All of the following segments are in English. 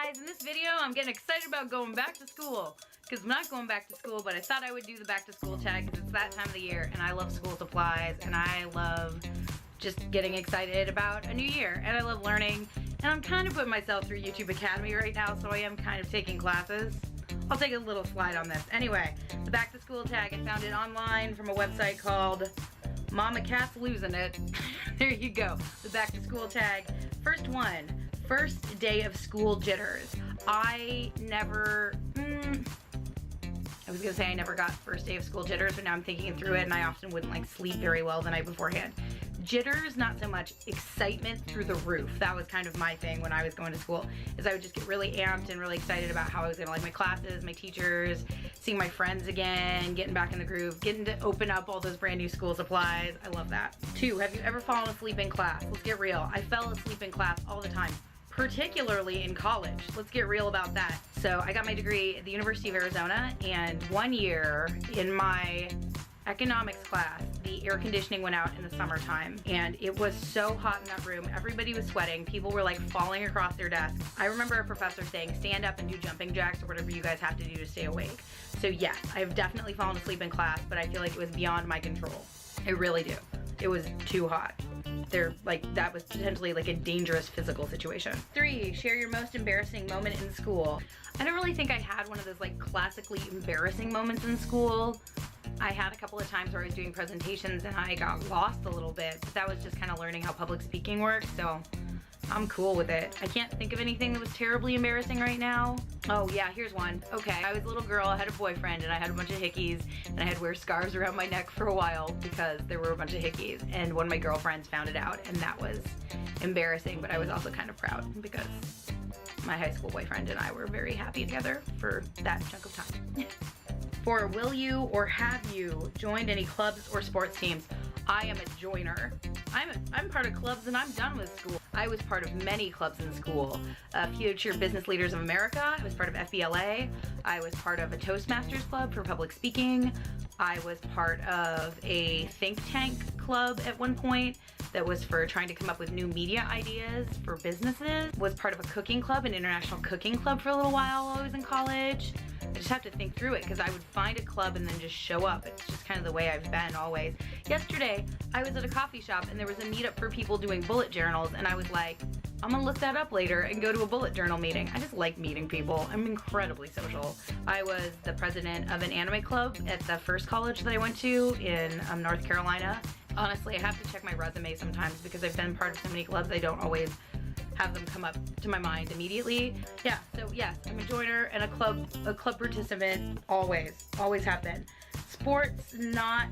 guys, in this video I'm getting excited about going back to school because I'm not going back to school, but I thought I would do the back to school tag because it's that time of the year and I love school supplies and I love just getting excited about a new year and I love learning, and I'm kind of putting myself through YouTube Academy right now, so I am kind of taking classes. I'll take a little slide on this. Anyway, the back to school tag, I found it online from a website called Mama Cat's Losing It. There you go, the back to school tag. First one, first day of school jitters. I was gonna say I never got first day of school jitters, but now I'm thinking through it and I often wouldn't like sleep very well the night beforehand. Jitters, not so much. Excitement through the roof. That was kind of my thing when I was going to school, is I would just get really amped and really excited about how I was gonna like my classes, my teachers, seeing my friends again, getting back in the groove, getting to open up all those brand new school supplies. I love that. 2, have you ever fallen asleep in class? Let's get real. I fell asleep in class all the time, particularly in college. Let's get real about that. So I got my degree at the University of Arizona, and one year in my economics class, the air conditioning went out in the summertime and it was so hot in that room. Everybody was sweating. People were like falling across their desks. I remember a professor saying, stand up and do jumping jacks or whatever you guys have to do to stay awake. So yes, I've definitely fallen asleep in class, but I feel like it was beyond my control. I really do. It was too hot. That was potentially like a dangerous physical situation. 3, share your most embarrassing moment in school. I don't really think I had one of those like classically embarrassing moments in school. I had a couple of times where I was doing presentations and I got lost a little bit, but that was just kind of learning how public speaking works, so I'm cool with it. I can't think of anything that was terribly embarrassing right now. Oh yeah, here's one. Okay, I was a little girl, I had a boyfriend, and I had a bunch of hickeys, and I had to wear scarves around my neck for a while because there were a bunch of hickeys, and one of my girlfriends found it out, and that was embarrassing, but I was also kind of proud because my high school boyfriend and I were very happy together for that chunk of time. 4, will you or have you joined any clubs or sports teams? I am a joiner. I'm part of clubs and I'm done with school. I was part of many clubs in school. Future Business Leaders of America. I was part of FBLA. I was part of a Toastmasters club for public speaking. I was part of a think tank club at one point that was for trying to come up with new media ideas for businesses. Was part of a cooking club, an international cooking club, for a little while I was in college. I just have to think through it because I would find a club and then just show up. It's just kind of the way I've been always. Yesterday, I was at a coffee shop and there was a meetup for people doing bullet journals, and I was like, I'm gonna look that up later and go to a bullet journal meeting. I just like meeting people. I'm incredibly social. I was the president of an anime club at the first college that I went to in North Carolina. Honestly, I have to check my resume sometimes because I've been part of so many clubs I don't always have them come up to my mind immediately. Yeah, so yes, I'm a joiner and a club participant, always have been. Sports, not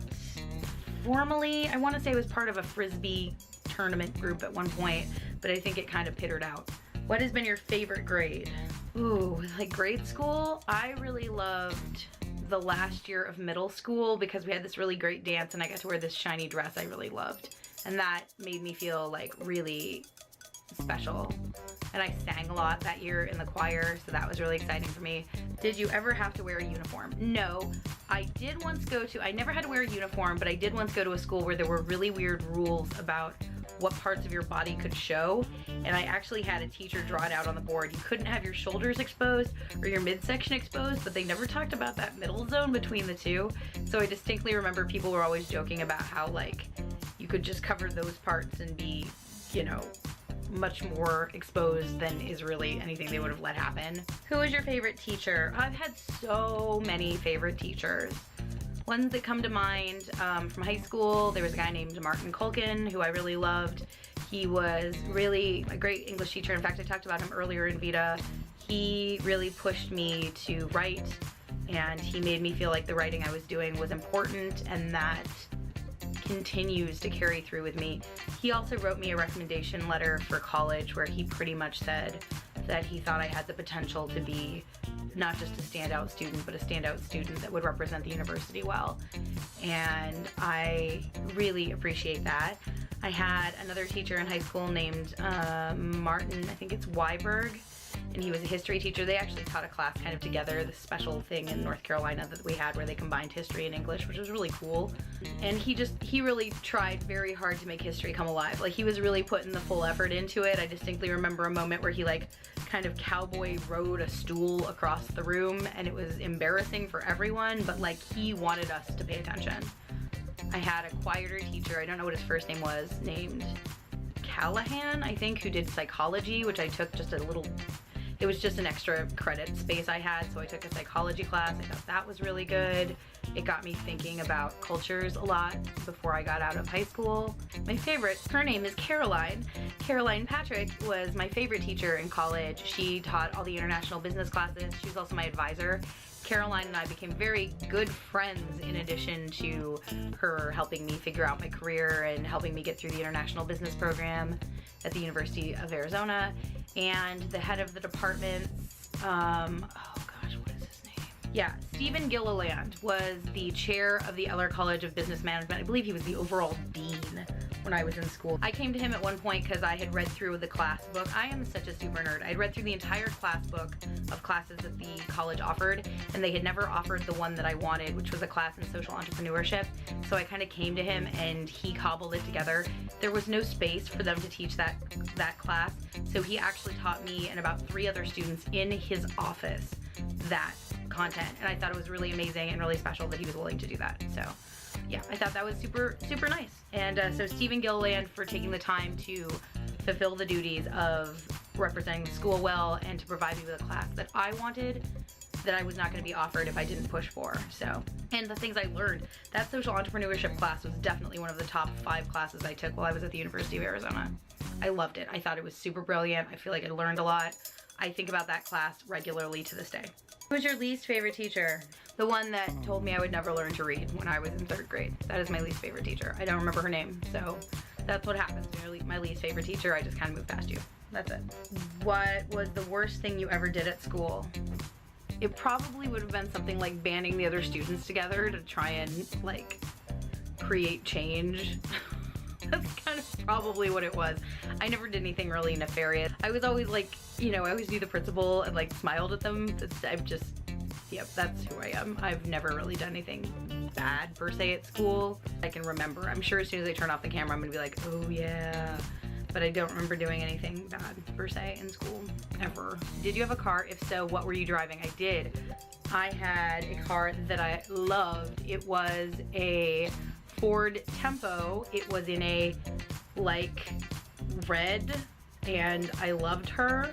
formally. I want to say I was part of a Frisbee tournament group at one point, but I think it kind of pittered out. What has been your favorite grade? Ooh, like grade school? I really loved the last year of middle school because we had this really great dance and I got to wear this shiny dress I really loved. And that made me feel like really special. And I sang a lot that year in the choir, so that was really exciting for me. Did you ever have to wear a uniform? No. I did once I never had to wear a uniform, but I did once go to a school where there were really weird rules about what parts of your body could show, and I actually had a teacher draw it out on the board. You couldn't have your shoulders exposed or your midsection exposed, but they never talked about that middle zone between the two. So I distinctly remember people were always joking about how like you could just cover those parts and be, you know, much more exposed than is really anything they would have let happen. Who is your favorite teacher? I've had so many favorite teachers. Ones that come to mind from high school, there was a guy named Martin Culkin who I really loved. He was really a great English teacher. In fact, I talked about him earlier in VEDA. He really pushed me to write, and he made me feel like the writing I was doing was important, and that continues to carry through with me. He also wrote me a recommendation letter for college where he pretty much said that he thought I had the potential to be not just a standout student, but a standout student that would represent the university well. And I really appreciate that. I had another teacher in high school named Martin, I think it's Weiberg, and he was a history teacher. They actually taught a class kind of together, this special thing in North Carolina that we had where they combined history and English, which was really cool. And he really tried very hard to make history come alive. Like, he was really putting the full effort into it. I distinctly remember a moment where he like kind of cowboy rode a stool across the room, and it was embarrassing for everyone, but like he wanted us to pay attention. I had a quieter teacher, I don't know what his first name was, named Callahan, I think, who did psychology, which I took just a little, it was just an extra credit space I had, so I took a psychology class. I thought that was really good. It got me thinking about cultures a lot before I got out of high school. My favorite, her name is Caroline. Caroline Patrick was my favorite teacher in college. She taught all the international business classes. She was also my advisor. Caroline and I became very good friends in addition to her helping me figure out my career and helping me get through the international business program at the University of Arizona. And the head of the department, oh gosh, what is his name? Yeah, Stephen Gilliland was the chair of the Eller College of Business Management. I believe he was the overall dean when I was in school. I came to him at one point because I had read through the class book. I am such a super nerd. I had read through the entire class book of classes that the college offered, and they had never offered the one that I wanted, which was a class in social entrepreneurship. So I kind of came to him and he cobbled it together. There was no space for them to teach that class, so he actually taught me and about 3 other students in his office that content, and I thought it was really amazing and really special that he was willing to do that. So yeah, I thought that was super, super nice. And so Stephen Gilliland for taking the time to fulfill the duties of representing the school well and to provide me with a class that I wanted, that I was not going to be offered if I didn't push for. So, and the things I learned, that social entrepreneurship class was definitely one of the top 5 classes I took while I was at the University of Arizona. I loved it. I thought it was super brilliant. I feel like I learned a lot. I think about that class regularly to this day. Who was your least favorite teacher? The one that told me I would never learn to read when I was in 3rd grade. That is my least favorite teacher. I don't remember her name, so that's what happens. You're my least favorite teacher, I just kind of move past you. That's it. What was the worst thing you ever did at school? It probably would have been something like banding the other students together to try and like create change. That's kind of probably what it was. I never did anything really nefarious. I was always like, you know, I always knew the principal and like smiled at them. I'm just, yep, that's who I am. I've never really done anything bad per se at school. I can remember. I'm sure as soon as I turn off the camera, I'm gonna be like, oh yeah. But I don't remember doing anything bad per se in school, ever. Did you have a car? If so, what were you driving? I did. I had a car that I loved. It was a Ford Tempo. It was in a like red, and I loved her.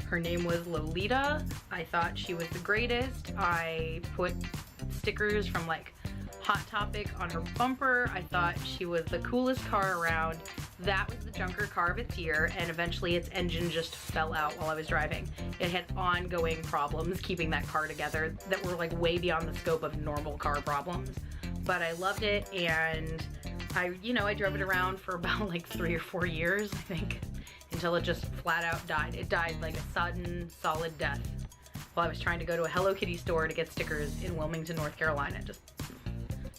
Her name was Lolita. I thought she was the greatest. I put stickers from like Hot Topic on her bumper. I thought she was the coolest car around. That was the junker car of its year, and eventually its engine just fell out while I was driving. It had ongoing problems keeping that car together that were like way beyond the scope of normal car problems. But I loved it, and I drove it around for about like 3 or 4 years, I think, until it just flat out died. It died like a sudden, solid death while I was trying to go to a Hello Kitty store to get stickers in Wilmington, North Carolina. It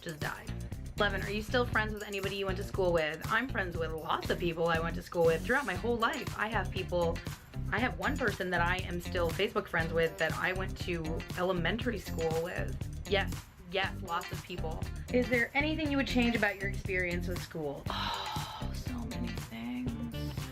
just died. 11, are you still friends with anybody you went to school with? I'm friends with lots of people I went to school with throughout my whole life. I have one person that I am still Facebook friends with that I went to elementary school with. Yes, lots of people. Is there anything you would change about your experience with school? Oh, so many things.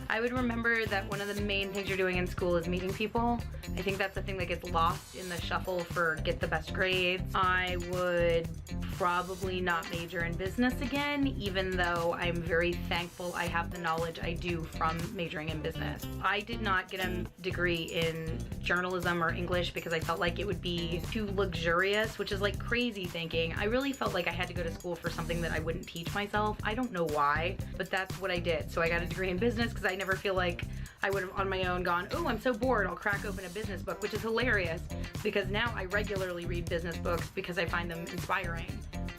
I would remember that one of the main things you're doing in school is meeting people. I think that's the thing that gets lost in the shuffle for get the best grades. I would probably not major in business again, even though I'm very thankful I have the knowledge I do from majoring in business. I did not get a degree in journalism or English because I felt like it would be too luxurious, which is like crazy thinking. I really felt like I had to go to school for something that I wouldn't teach myself. I don't know why, but that's what I did. So I got a degree in business because I never feel like I would have on my own gone, oh, I'm so bored, I'll crack open a business book, which is hilarious because now I regularly read business books because I find them inspiring.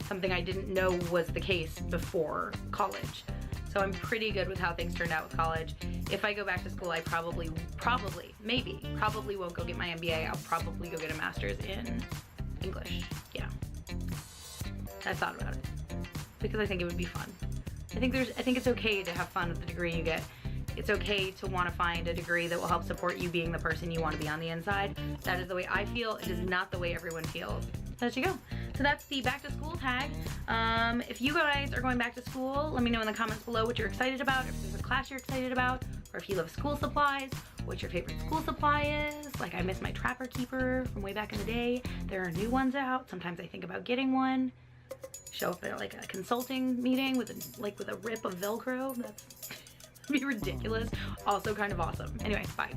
Something I didn't know was the case before college. So I'm pretty good with how things turned out with college. If I go back to school, I probably won't go get my MBA. I'll probably go get a master's in English. Yeah. I thought about it because I think it would be fun. I think it's okay to have fun with the degree you get. It's okay to want to find a degree that will help support you being the person you want to be on the inside. That is the way I feel. It is not the way everyone feels. So there you go. So that's the back to school tag. If you guys are going back to school, let me know in the comments below what you're excited about, if there's a class you're excited about, or if you love school supplies, what your favorite school supply is. Like, I miss my Trapper Keeper from way back in the day. There are new ones out. Sometimes I think about getting one. Show up at like a consulting meeting with a rip of Velcro. That'd be ridiculous. Also kind of awesome. Anyway, bye.